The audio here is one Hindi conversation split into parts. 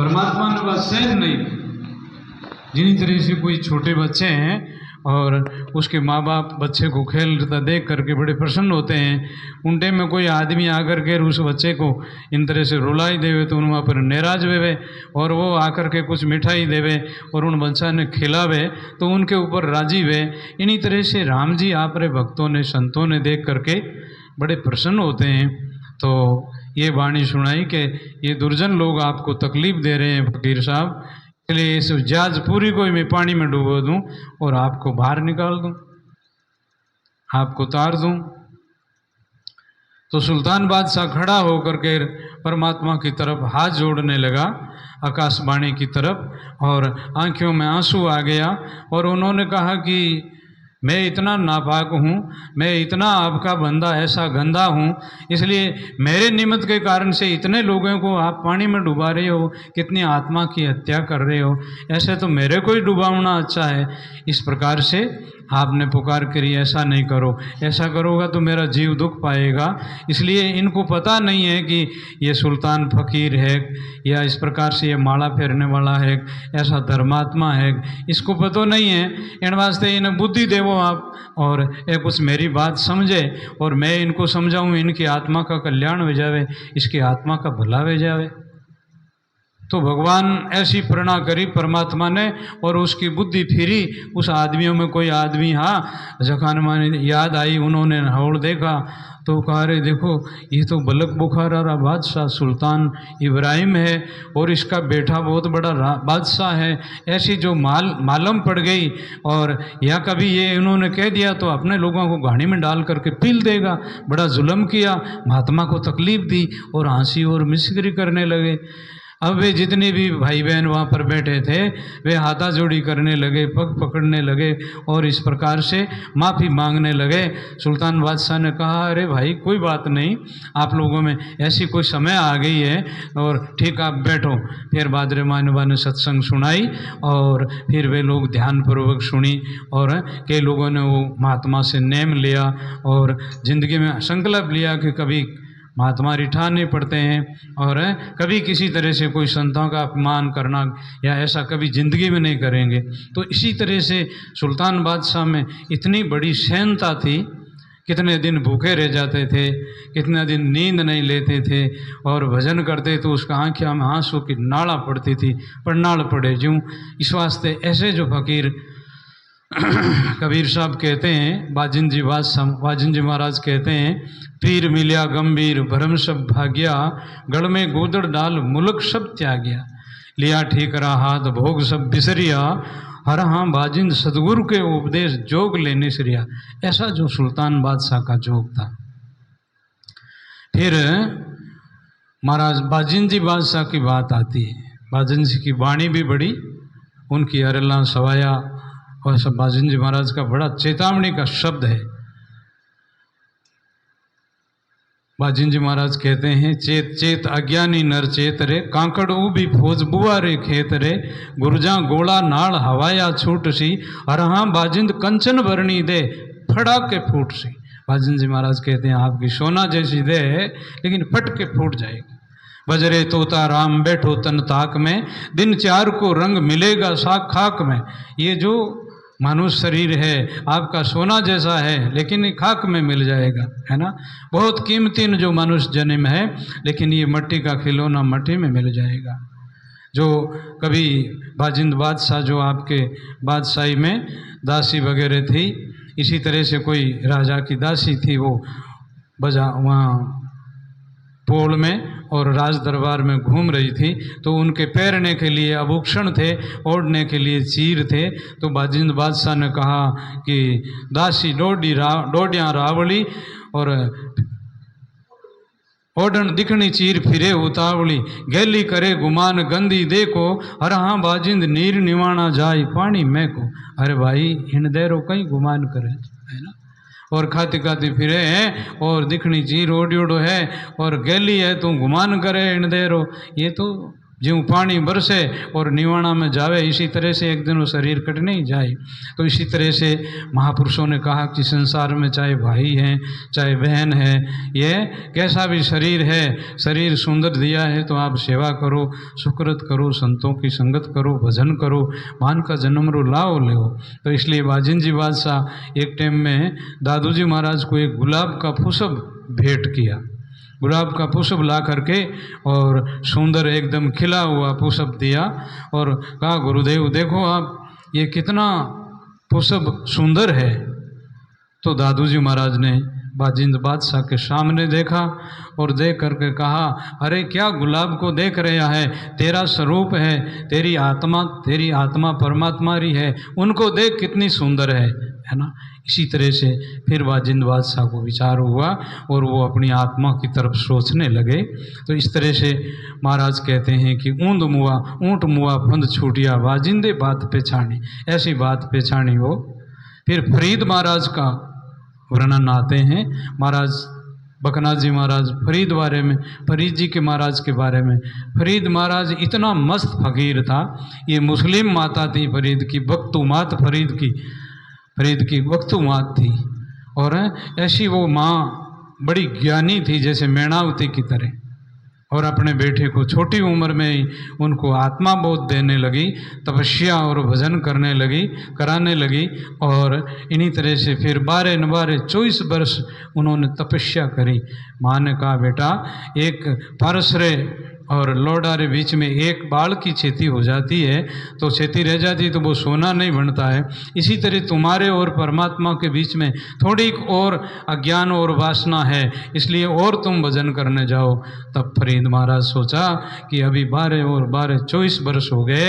परमात्मा ने बस सहन नहीं। जिन्हीं तरह से कोई छोटे बच्चे हैं और उसके माँ बाप बच्चे को खेलता देख करके बड़े प्रसन्न होते हैं, उन टाइम में कोई आदमी आकर के उस बच्चे को इन तरह से रुलाई देवे तो उन वहाँ पर नाराज वेवे, और वो आकर के कुछ मिठाई देवे और उन बच्चा ने खिलावे तो उनके ऊपर राजी वे। इन्हीं तरह से राम जी आप रे भक्तों ने संतों ने देख करके बड़े प्रसन्न होते हैं। तो ये वाणी सुनाई कि ये दुर्जन लोग आपको तकलीफ दे रहे हैं फकीर साहब, इसलिए इस जहाज पूरी को मैं पानी में डुबो दूं और आपको बाहर निकाल दूं, आपको उतार दूं। तो सुल्तान बादशाह खड़ा होकर के परमात्मा की तरफ हाथ जोड़ने लगा, आकाशवाणी की तरफ, और आंखों में आंसू आ गया और उन्होंने कहा कि मैं इतना नापाक हूँ, मैं इतना आपका बंदा ऐसा गंदा हूँ, इसलिए मेरे निमित्त के कारण से इतने लोगों को आप पानी में डुबा रहे हो, कितनी आत्मा की हत्या कर रहे हो, ऐसे तो मेरे को ही डुबाना अच्छा है। इस प्रकार से आपने पुकार करी, ऐसा नहीं करो, ऐसा करोगा तो मेरा जीव दुख पाएगा। इसलिए इनको पता नहीं है कि ये सुल्तान फकीर है या इस प्रकार से ये माला फेरने वाला है, ऐसा धर्मात्मा है, इसको पता नहीं है। इन वास्ते इन्हें बुद्धि देवो आप, और एक कुछ मेरी बात समझे और मैं इनको समझाऊँ, इनकी आत्मा का कल्याण हो जावे, इसकी आत्मा का भला हो जावे। तो भगवान ऐसी प्रेरणा करी परमात्मा ने और उसकी बुद्धि फिरी। उस आदमियों में कोई आदमी हाँ जखान माने याद आई, उन्होंने हौल देखा तो कहा रे देखो ये तो बलक बुखारा रहा बादशाह सुल्तान इब्राहिम है और इसका बेटा बहुत बड़ा बादशाह है। ऐसी जो मालूम पड़ गई, और या कभी ये इन्होंने कह दिया तो अपने लोगों को गाड़ी में डाल करके पील देगा। बड़ा जुल्म किया, महात्मा को तकलीफ दी और हंसी और मिस्करी करने लगे। अब वे जितने भी भाई बहन वहाँ पर बैठे थे वे हाथा जोड़ी करने लगे, पग पकड़ने लगे और इस प्रकार से माफ़ी मांगने लगे। सुल्तान बादशाह ने कहा अरे भाई कोई बात नहीं, आप लोगों में ऐसी कोई समय आ गई है और ठीक आप बैठो। फिर बादरे मानवा ने सत्संग सुनाई और फिर वे लोग ध्यानपूर्वक सुनी और कई लोगों ने वो महात्मा से नेम लिया और ज़िंदगी में संकल्प लिया कि कभी महात्मा रिठा नहीं पड़ते हैं और कभी किसी तरह से कोई संतों का अपमान करना या ऐसा कभी ज़िंदगी में नहीं करेंगे। तो इसी तरह से सुल्तान बादशाह में इतनी बड़ी सहनता थी, कितने दिन भूखे रह जाते थे, कितने दिन नींद नहीं लेते थे और भजन करते तो उसका आँखों में आंसू की नाड़ा पड़ती थी, पर नाड़ पड़े ज्यों। इस वास्ते ऐसे जो फकीर कबीर साहब कहते हैं, बाजिन जी महाराज कहते हैं, पीर मिलिया गंभीर भरम सब भाग्या, गढ़ में गोदड़ डाल मुल्क सब त्याग्या, लिया ठीक रहा हाथ भोग सब बिसरिया, हर हाँ बाजिंद सदगुरु के उपदेश जोग लेने सरिया। ऐसा जो सुल्तान बादशाह का जोग था। फिर महाराज बाजिन जी बादशाह की बात आती है। बाजिन जी की वाणी भी बड़ी, उनकी अरला सवाया और सब बाजिन जी महाराज का बड़ा चेतावनी का शब्द है। बाजिन जी महाराज कहते हैं, चेत चेत अज्ञानी नर चेत रे, कांकड़ भी फौज बुआ रे खेत रे, गुरजा गोला नाल हवाया छूट सी, अरहा बाजिंद कंचन भरनी दे फड़ा के फूट सी। बाजिन जी महाराज कहते हैं आपकी सोना जैसी दे लेकिन फट के फूट जाएगी। बजरे तोता राम बैठो तन ताक में, दिन चार को रंग मिलेगा साख खाक में। ये जो मनुष्य शरीर है आपका सोना जैसा है लेकिन खाक में मिल जाएगा, है ना। बहुत कीमती जो मनुष्य जन्म है लेकिन ये मिट्टी का खिलौना मिट्टी में मिल जाएगा। जो कभी बाजिंद बादशाह जो आपके बादशाही में दासी वगैरह थी, इसी तरह से कोई राजा की दासी थी, वो बजा वहाँ पोल में और राज दरबार में घूम रही थी, तो उनके पैरने के लिए आभूषण थे, ओढ़ने के लिए चीर थे। तो बाजिंद बादशाह ने कहा कि दासी डोडियाँ रावली और ओढ़न दिखनी चीर फिरे उतावली, गैली करे गुमान गंदी देखो, अरे हाँ बाजिंद नीर निवाना जाए पानी में को। अरे भाई इन देरो कहीं गुमान करे, है ना। और खाती खाती फिरे हैं और दिखनी चीर ओडियोड़ो है और गैली है तो गुमान करे इन देरो। ये तो ज्यों पानी बरसे और निवाणा में जावे, इसी तरह से एक दिन वो शरीर कटने ही जाए। तो इसी तरह से महापुरुषों ने कहा कि संसार में चाहे भाई हैं चाहे बहन है, ये कैसा भी शरीर है, शरीर सुंदर दिया है तो आप सेवा करो, सुकृत करो, संतों की संगत करो, भजन करो, मान का जन्म रो लाओ ले। तो इसलिए बाजिन जी बादशाह एक टाइम में दादू जी महाराज को एक गुलाब का पुष्प भेंट किया। गुलाब का पुष्प ला करके और सुंदर एकदम खिला हुआ पुष्प दिया और कहा गुरुदेव देखो आप ये कितना पुष्प सुंदर है। तो दादू जी महाराज ने बाजिंद बादशाह के सामने देखा और देख करके कहा अरे क्या गुलाब को देख रहा है, तेरा स्वरूप है, तेरी आत्मा परमात्मा ही है, उनको देख कितनी सुंदर है ना। इसी तरह से फिर बाजिंद बादशाह को विचार हुआ और वो अपनी आत्मा की तरफ सोचने लगे। तो इस तरह से महाराज कहते हैं कि ऊँट मुआ फंद छूटिया बाजिंदे बात पेछानी, ऐसी बात पेछानी हो। फिर फरीद महाराज का वर्णन आते हैं, महाराज बकनाथ जी महाराज फरीद जी के महाराज के बारे में। फरीद महाराज इतना मस्त फकीर था, ये मुस्लिम माता थी फरीद की, बख्तुमात फरीद की बख्तुमात थी और ऐसी वो माँ बड़ी ज्ञानी थी जैसे मैणावती की तरह, और अपने बेटे को छोटी उम्र में ही उनको आत्मा बोध देने लगी, तपस्या और भजन कराने लगी और इन्हीं तरह से फिर 24 वर्ष उन्होंने तपस्या करी। माँ ने कहा बेटा एक पारसरे और लोडारे बीच में एक बाल की खेती हो जाती है तो खेती रह जाती तो वो सोना नहीं बनता है, इसी तरह तुम्हारे और परमात्मा के बीच में थोड़ी और अज्ञान और वासना है, इसलिए और तुम भजन करने जाओ। तब फरीद महाराज सोचा कि अभी 24 वर्ष हो गए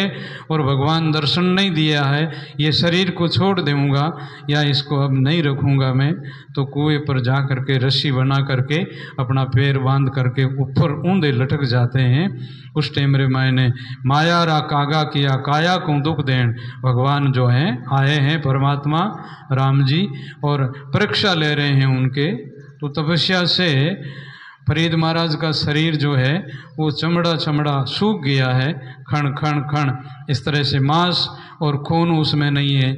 और भगवान दर्शन नहीं दिया है, ये शरीर को छोड़ दूँगा या इसको अब नहीं रखूँगा मैं। तो कुएं पर जा करके रस्सी बना करके अपना पैर बांध करके ऊपर ऊंधे लटक जाते हैं। उस टाइम रे मैंने माया रा कागा किया काया को दुख देन, भगवान जो हैं आए हैं परमात्मा राम जी और परीक्षा ले रहे हैं उनके। तो तपस्या से फरीद महाराज का शरीर जो है वो चमड़ा सूख गया है, खण इस तरह से मांस और खून उसमें नहीं है।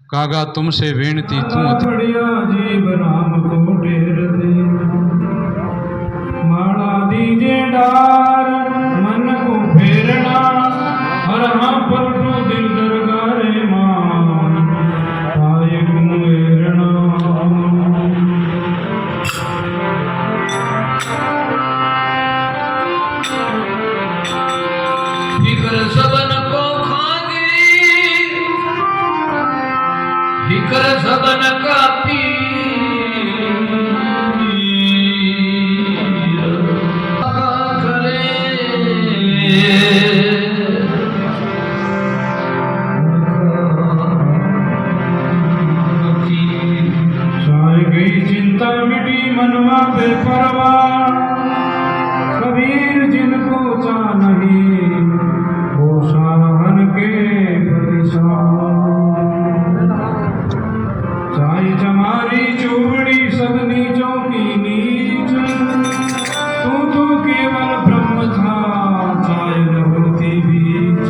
कागा तुमसे विनती तू बढ़िया जीव राम को ढेर दे, माला दीजे डार मन को फेरना, हर हाँ पलटू दिल दरगारे मान आए कुएरना। फिकर सबन को फिकर सबन का गई चिंता मिटी मनवा पे परवाह, कबीर जिनको चा नहीं वो साहन के चाहे जमारी चूड़ी सब नीचों की नीच, तू तो केवल ब्रह्म था चाहे न होती बीच।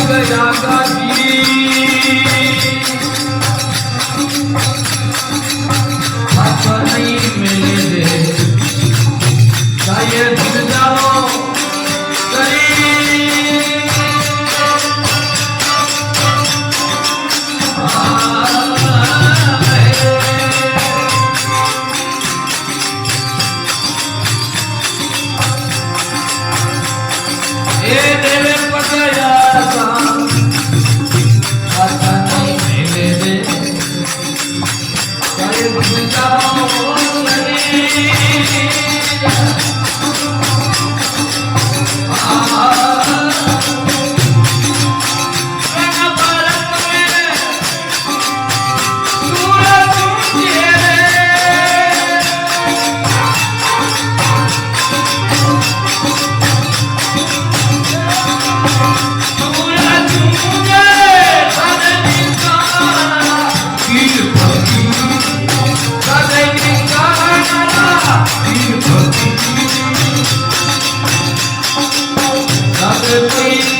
गया गाजी हाथ नहीं मिले दे चाहिए धुल जाओ कोई